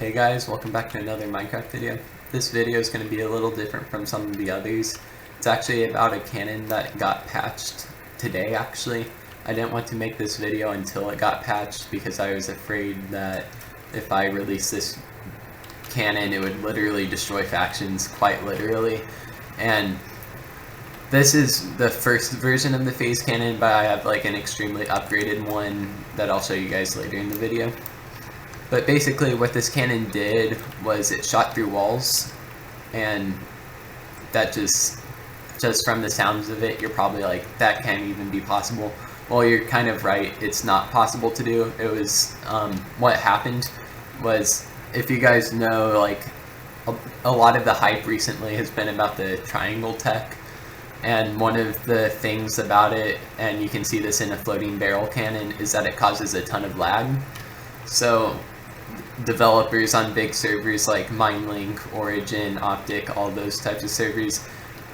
Hey guys, welcome back to another Minecraft video. This video is going to be a little different from some of the others. It's actually about a cannon that got patched today actually. I didn't want to make this video until it got patched because I was afraid that if I released this cannon it would literally destroy factions, quite literally. And this is the first version of the phase cannon, but I have like an extremely upgraded one that I'll show you guys later in the video. But basically what this cannon did was it shot through walls, and that just from the sounds of it, you're probably like, that can't even be possible. Well, you're kind of right, it's not possible to do. It was, what happened was, if you guys know, like, a lot of the hype recently has been about the triangle tech, and one of the things about it, and you can see this in a floating barrel cannon, is that it causes a ton of lag. So developers on big servers like MineLink, Origin, Optic, all those types of servers,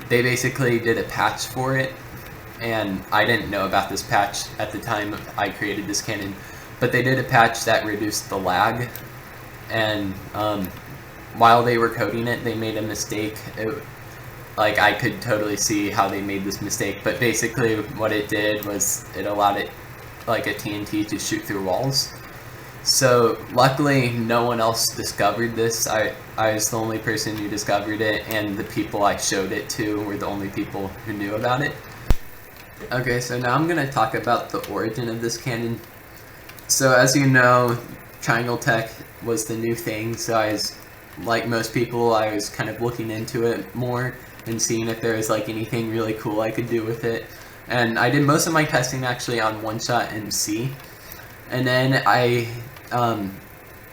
they basically did a patch for it, and I didn't know about this patch at the time I created this cannon, but they did a patch that reduced the lag, and while they were coding it, they made a mistake. Like, I could totally see how they made this mistake, but basically what it did was it allowed it, like a TNT, to shoot through walls. So luckily no one else discovered this. I was the only person who discovered it, and the people I showed it to were the only people who knew about it. Okay, so now I'm going to talk about the origin of this cannon. So as you know, triangle tech was the new thing, so like most people, I was kind of looking into it more and seeing if there was like anything really cool I could do with it. And I did most of my testing actually on one-shot MC. And then I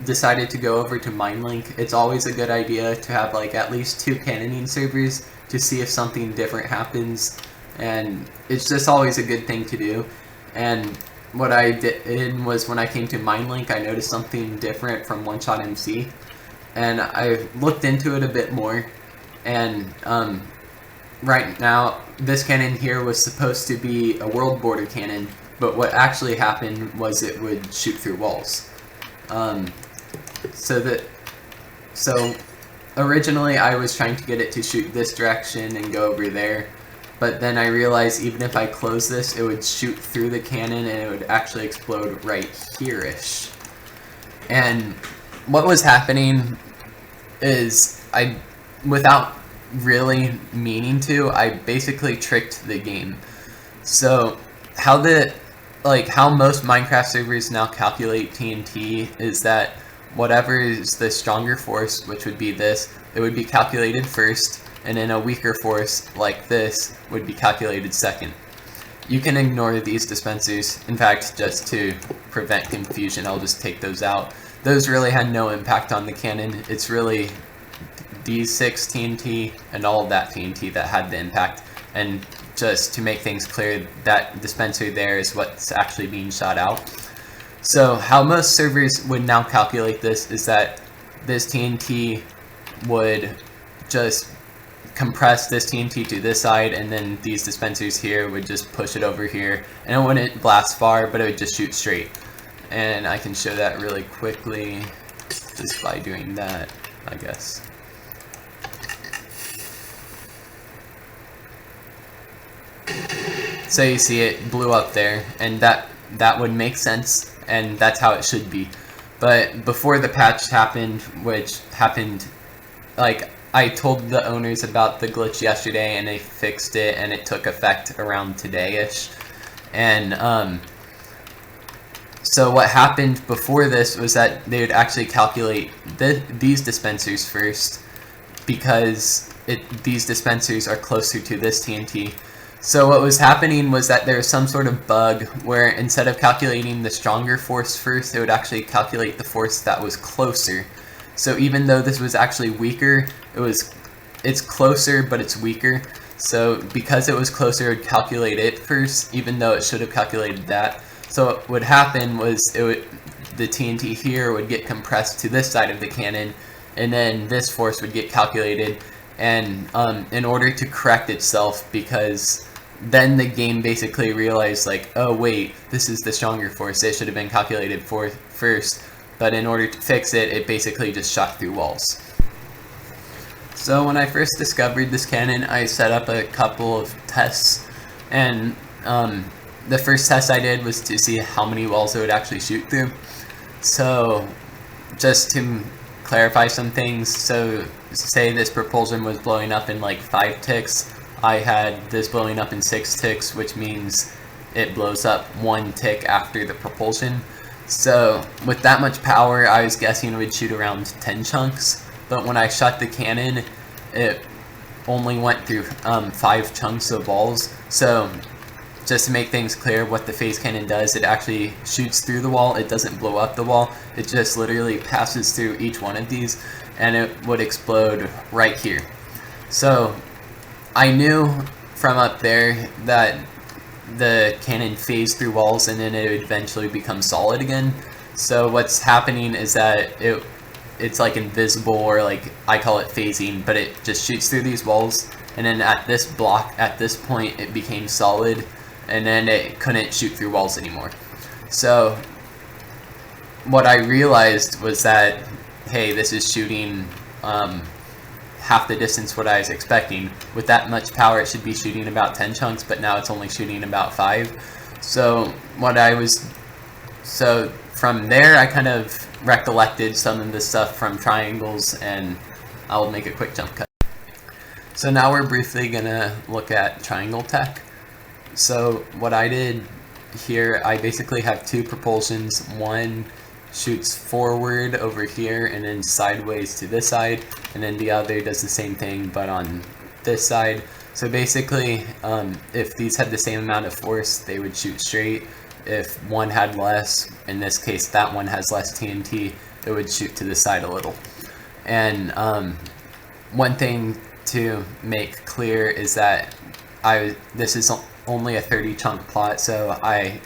decided to go over to MineLink. It's always a good idea to have like at least 2 cannoning servers to see if something different happens, and it's just always a good thing to do. And what I did was, when I came to MineLink, I noticed something different from One Shot MC, and I looked into it a bit more, and right now this cannon here was supposed to be a world border cannon, but what actually happened was it would shoot through walls. So originally I was trying to get it to shoot this direction and go over there, but then I realized even if I close this, it would shoot through the cannon and it would actually explode right here-ish. And what was happening is, without really meaning to, I basically tricked the game. So how most Minecraft servers now calculate TNT is that whatever is the stronger force, which would be this, it would be calculated first, and then a weaker force, like this, would be calculated second. You can ignore these dispensers. In fact, just to prevent confusion, I'll just take those out. Those really had no impact on the cannon. It's really these 6 TNT and all of that TNT that had the impact. And just to make things clear, that dispenser there is what's actually being shot out. So how most servers would now calculate this is that this TNT would just compress this TNT to this side, and then these dispensers here would just push it over here, and it wouldn't blast far, but it would just shoot straight. And I can show that really quickly just by doing that, I guess. So you see it blew up there, and that would make sense, and that's how it should be. But before the patch happened, which happened, like, I told the owners about the glitch yesterday, and they fixed it, and it took effect around today-ish. And so what happened before this was that they would actually calculate these dispensers first, because these dispensers are closer to this TNT. So what was happening was that there was some sort of bug where instead of calculating the stronger force first, it would actually calculate the force that was closer. So even though this was actually weaker, it's closer, but it's weaker. So because it was closer, it would calculate it first, even though it should have calculated that. So what would happen was the TNT here would get compressed to this side of the cannon, and then this force would get calculated. And in order to correct itself, because then the game basically realized, like, oh wait, this is the stronger force, it should have been calculated for first. but in order to fix it, it basically just shot through walls. So when I first discovered this cannon, I set up a couple of tests, and the first test I did was to see how many walls it would actually shoot through. So just to clarify some things, so say this propulsion was blowing up in like 5 ticks, I had this blowing up in 6 ticks, which means it blows up 1 tick after the propulsion. So with that much power, I was guessing it would shoot around 10 chunks, but when I shot the cannon, it only went through 5 chunks of balls. So just to make things clear, what the phase cannon does, it actually shoots through the wall. It doesn't blow up the wall. It just literally passes through each one of these, and it would explode right here. So I knew from up there that the cannon phased through walls and then it would eventually become solid again. So what's happening is that it's like invisible, or like I call it phasing, but it just shoots through these walls, and then at this block, at this point, it became solid, and then it couldn't shoot through walls anymore. So what I realized was that, hey, this is shooting half the distance what I was expecting. With that much power, it should be shooting about 10 chunks, but now it's only shooting about 5. So from there, I kind of recollected some of the stuff from triangles, and I'll make a quick jump cut. So now we're briefly gonna look at triangle tech. So what I did here, I basically have 2 propulsions. One shoots forward over here and then sideways to this side, and then the other does the same thing but on this side. So basically, if these had the same amount of force, they would shoot straight. If one had less, in this case that one has less TNT, it would shoot to the side a little. And one thing to make clear is that this is only a 30 chunk plot, so I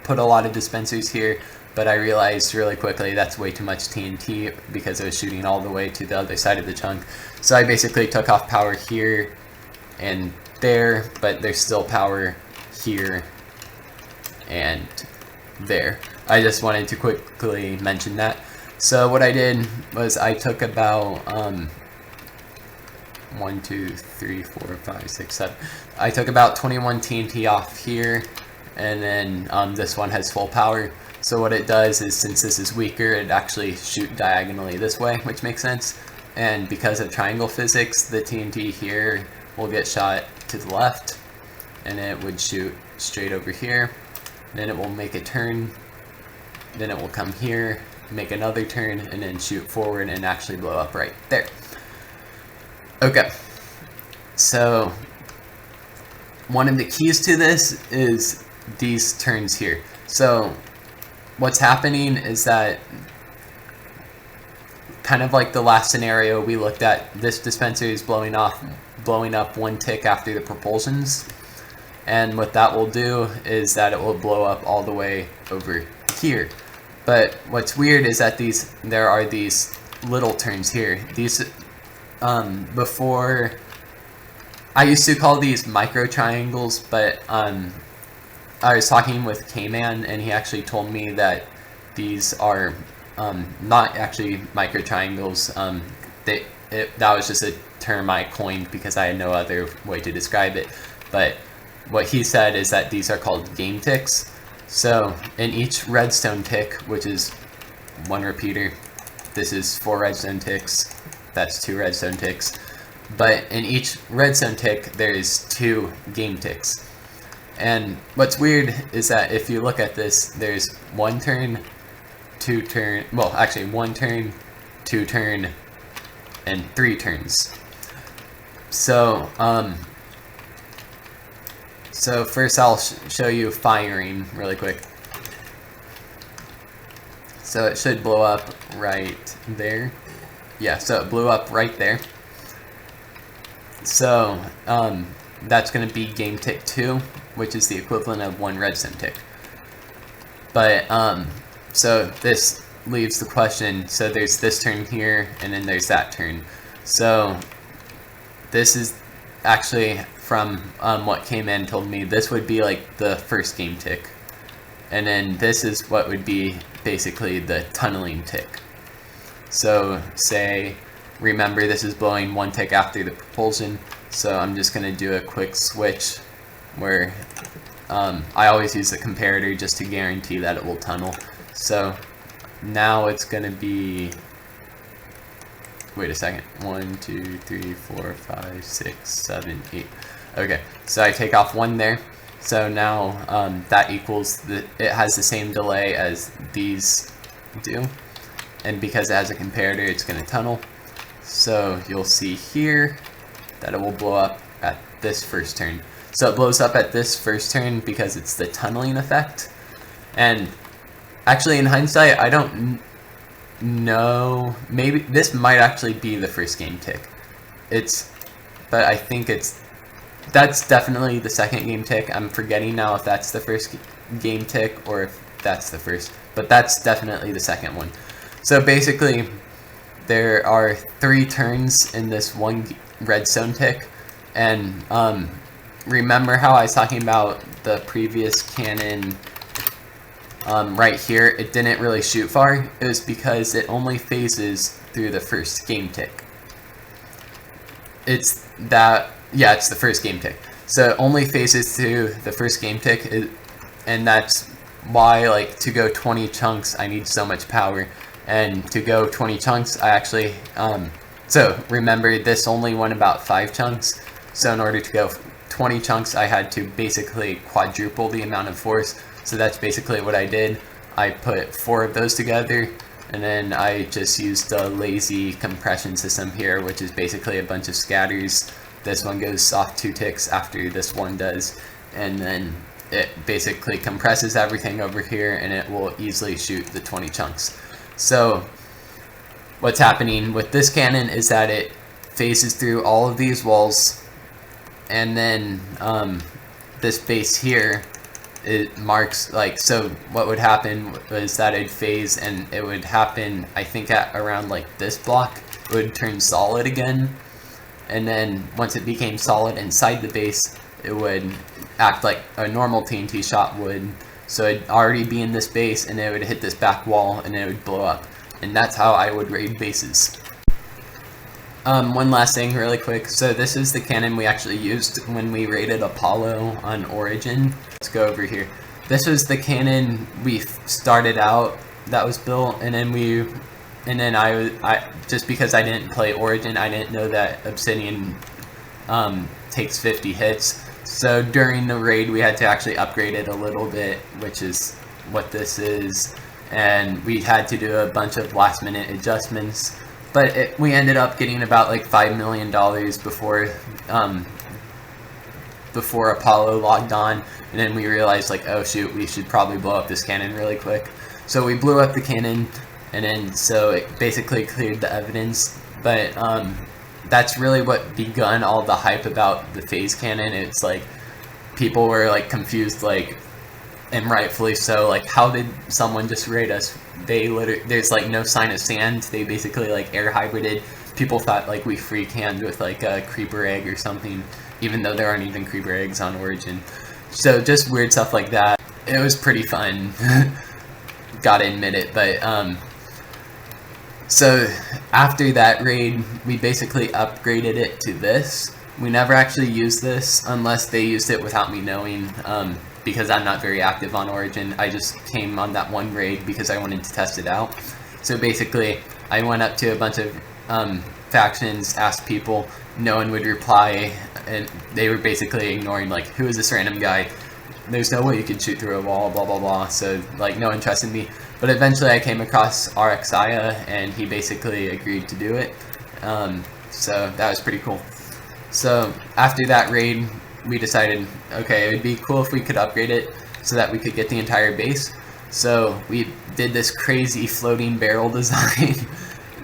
put a lot of dispensers here, but I realized really quickly that's way too much TNT because it was shooting all the way to the other side of the chunk. So I basically took off power here and there, but there's still power here and there. I just wanted to quickly mention that. So what I did was I took about 1, 2, 3, 4, 5, 6, 7. I took about 21 TNT off here, and then this one has full power. So what it does is, since this is weaker, it actually shoot diagonally this way, which makes sense. And because of triangle physics, the TNT here will get shot to the left, and it would shoot straight over here. Then it will make a turn, then it will come here, make another turn, and then shoot forward and actually blow up right there. Okay, so one of the keys to this is these turns here. So what's happening is that, kind of like the last scenario we looked at, this dispenser is blowing up 1 tick after the propulsions. And what that will do is that it will blow up all the way over here. But what's weird is that there are these little turns here. These, before, I used to call these micro triangles, but I was talking with K-Man, and he actually told me that these are not actually micro triangles. That was just a term I coined because I had no other way to describe it. But what he said is that these are called game ticks. So in each redstone tick, which is 1 repeater, this is 4 redstone ticks, that's 2 redstone ticks. But in each redstone tick, there's 2 game ticks. And what's weird is that if you look at this, there's 1 turn, 2 turn, well actually 1 turn, 2 turn, and 3 turns. So so first I'll show you firing really quick. So it should blow up right there. Yeah, so it blew up right there. So that's going to be game tick 2, which is the equivalent of 1 redstone tick. But so this leaves the question, so there's this turn here, and then there's that turn. So this is actually, from what K-Man told me, this would be like the first game tick. and then this is what would be basically the tunneling tick. So say, remember this is blowing 1 tick after the propulsion, so I'm just going to do a quick switch where I always use the comparator just to guarantee that it will tunnel. So now it's going to be, wait a second, 1, 2, 3, 4, 5, 6, 7, 8. Okay, so I take off 1 there. So now that equals, it has the same delay as these do. And because it has a comparator, it's going to tunnel. So you'll see here that it will blow up at this first turn. So it blows up at this first turn because it's the tunneling effect. And actually, in hindsight, I don't know. Maybe this might actually be the first game tick. But I think that's definitely the second game tick. I'm forgetting now if that's the first game tick or if that's the first. But that's definitely the second one. So basically, there are 3 turns in this one redstone tick, and remember how I was talking about the previous cannon right here? It didn't really shoot far. It was because it only phases through the first game tick. It's the first game tick. So it only phases through the first game tick, and that's why, like, to go 20 chunks, I need so much power. And to go 20 chunks, I actually, so remember this only went about 5 chunks. So in order to go 20 chunks, I had to basically quadruple the amount of force. So that's basically what I did. I put 4 of those together, and then I just used a lazy compression system here, which is basically a bunch of scatters. This one goes off 2 ticks after this one does, and then it basically compresses everything over here, and it will easily shoot the 20 chunks. So what's happening with this cannon is that it phases through all of these walls, and then this base here, it marks, like, so what would happen was that it'd phase, and it would happen, I think, at around like this block. It would turn solid again, and then once it became solid inside the base, it would act like a normal TNT shot would. So it'd already be in this base, and it would hit this back wall, and it would blow up. And that's how I would raid bases. One last thing really quick. So this is the cannon we actually used when we raided Apollo on Origin. Let's go over here. This was the cannon we started out that was built, and then I just because I didn't play Origin, I didn't know that Obsidian takes 50 hits. So during the raid, we had to actually upgrade it a little bit, which is what this is, and we had to do a bunch of last-minute adjustments. But we ended up getting about like $5 million before Apollo logged on, and then we realized, like, oh shoot, we should probably blow up this cannon really quick. So we blew up the cannon, and then so it basically cleared the evidence. But that's really what begun all the hype about the phase cannon. It's like people were like confused, like, and rightfully so, like, how did someone just raid us? There's like no sign of sand. They basically like air hybrided. People thought like we free canned with like a creeper egg or something, even though there aren't even creeper eggs on Origin. So just weird stuff like that. It was pretty fun. Gotta admit it. But so after that raid, we basically upgraded it to this. We never actually used this unless they used it without me knowing, because I'm not very active on Origin. I just came on that one raid because I wanted to test it out. So basically, I went up to a bunch of factions, asked people, no one would reply, and they were basically ignoring, like, who is this random guy? There's no way you could shoot through a wall, blah blah blah. So like, no one trusted me. But eventually I came across RXIA, and he basically agreed to do it. So that was pretty cool. So after that raid, we decided, okay, it would be cool if we could upgrade it so that we could get the entire base. So we did this crazy floating barrel design.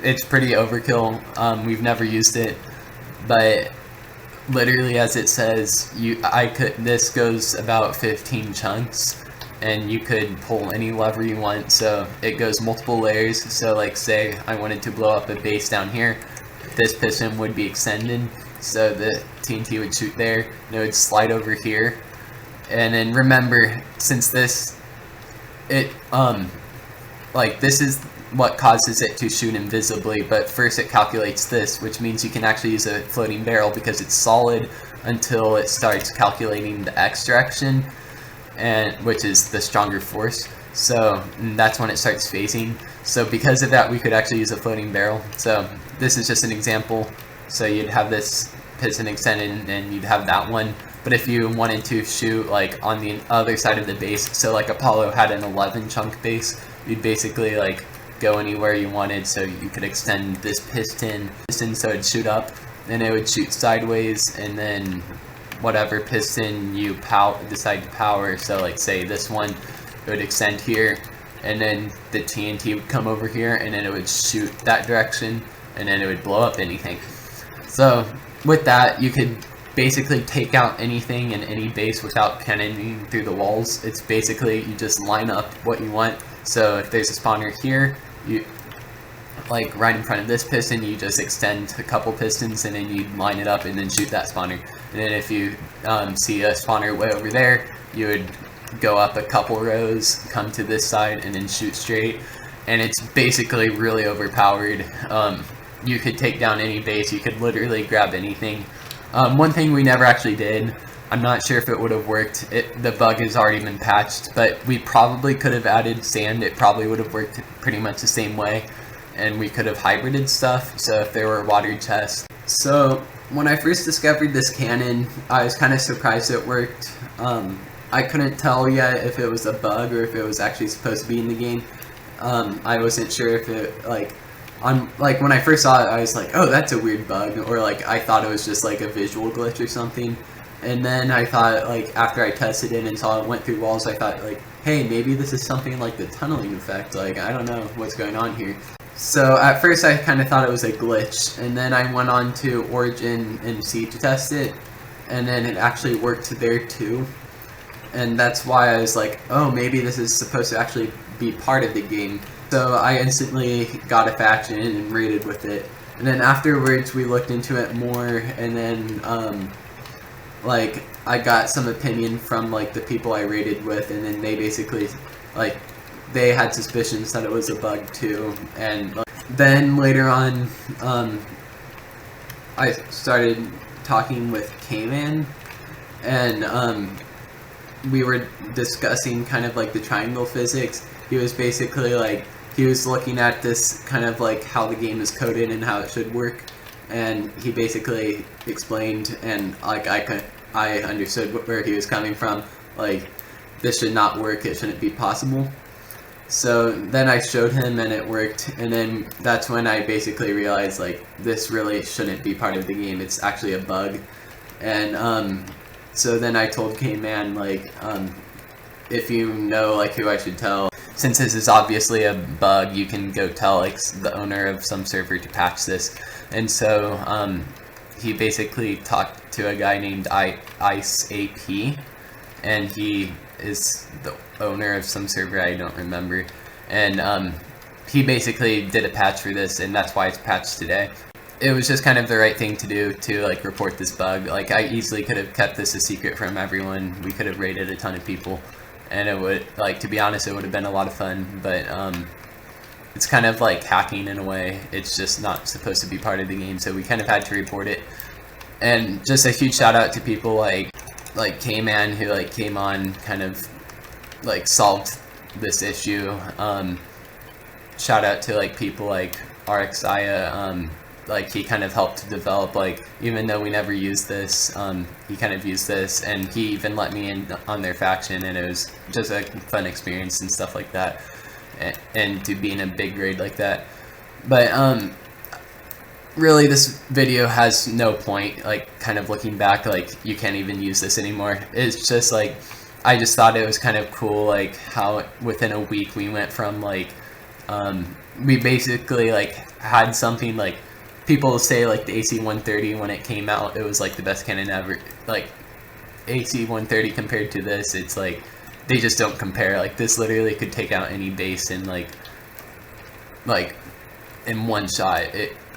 It's pretty overkill. We've never used it, but literally, as it says, this goes about 15 chunks, and you could pull any lever you want. So it goes multiple layers. So like, say I wanted to blow up a base down here, this piston would be extended, so the TNT would shoot there, and it would slide over here. And then remember, since this it like this is what causes it to shoot invisibly, but first it calculates this, which means you can actually use a floating barrel because it's solid until it starts calculating the X direction, and which is the stronger force. So that's when it starts phasing. So because of that, we could actually use a floating barrel. So this is just an example. So you'd have this piston extended and you'd have that one. But if you wanted to shoot like on the other side of the base, so like Apollo had an 11 chunk base, you'd basically like go anywhere you wanted. So you could extend this piston so it'd shoot up, and it would shoot sideways, and then whatever piston you decide to power, so like say this one, it would extend here, and then the TNT would come over here, and then it would shoot that direction, and then it would blow up anything. So with that, you could basically take out anything in any base without cannoning through the walls. It's basically you just line up what you want. So if there's a spawner here, you like right in front of this piston, you just extend a couple pistons and then you line it up and then shoot that spawner. And then if you see a spawner way over there, you would go up a couple rows, come to this side, and then shoot straight. And it's basically really overpowered. You could take down any base, you could literally grab anything. One thing we never actually did, I'm not sure if it would have worked, the bug has already been patched, but we probably could have added sand. It probably would have worked pretty much the same way, and we could have hybrided stuff, so if there were water chests. So when I first discovered this cannon, I was kind of surprised it worked. I couldn't tell yet if it was a bug or if it was actually supposed to be in the game. I wasn't sure if it, like when I first saw it, I was like, oh, that's a weird bug, or like I thought it was just like a visual glitch or something. And then I thought, like, after I tested it and saw it went through walls, I thought, like, hey, maybe this is something like the tunneling effect. Like, I don't know what's going on here. So at first I kind of thought it was a glitch, and then I went on to Origin and Siege to test it, and then it actually worked there too. And that's why I was like, oh, maybe this is supposed to actually be part of the game. So I instantly got a faction and raided with it. And then afterwards we looked into it more, and then like I got some opinion from like the people I raided with, and then they basically like they had suspicions that it was a bug too. And then later on I started talking with K-Man, and we were discussing kind of like the triangle physics. He was basically like, he was looking at this kind of like how the game is coded and how it should work, and he basically explained, and like I understood where he was coming from. Like, this should not work, it shouldn't be possible. So then I showed him and it worked, and then that's when I basically realized like this really shouldn't be part of the game, it's actually a bug. And so then I told K-Man like, if you know like who I should tell, since this is obviously a bug, you can go tell like the owner of some server to patch this. And so he basically talked to a guy named Ice AP, and he is the owner of some server, I don't remember, and he basically did a patch for this, and that's why it's patched today. It was just kind of the right thing to do to like report this bug. Like, I easily could have kept this a secret from everyone, we could have raided a ton of people, and it would, like, to be honest, it would have been a lot of fun, but it's kind of like hacking in a way. It's just not supposed to be part of the game, so we kind of had to report it. And just a huge shout out to people like K-Man, who like came on, kind of like solved this issue. Shout out to like people like RxIA, like he kind of helped to develop, like, even though we never used this, he kind of used this, and he even let me in on their faction, and it was just a fun experience and stuff like that, and to be in a big raid like that. But really this video has no point, like, kind of looking back, like, you can't even use this anymore. It's just like, I just thought it was kind of cool, like, how within a week we went from, like, we basically, like, had something, like, people say, like, the AC-130 when it came out, it was, like, the best cannon ever. Like, AC-130 compared to this, it's, like, they just don't compare. Like, this literally could take out any base in, like, in one shot.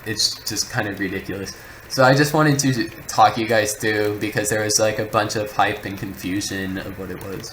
It's just kind of ridiculous. So I just wanted to talk you guys through, because there was, like, a bunch of hype and confusion of what it was.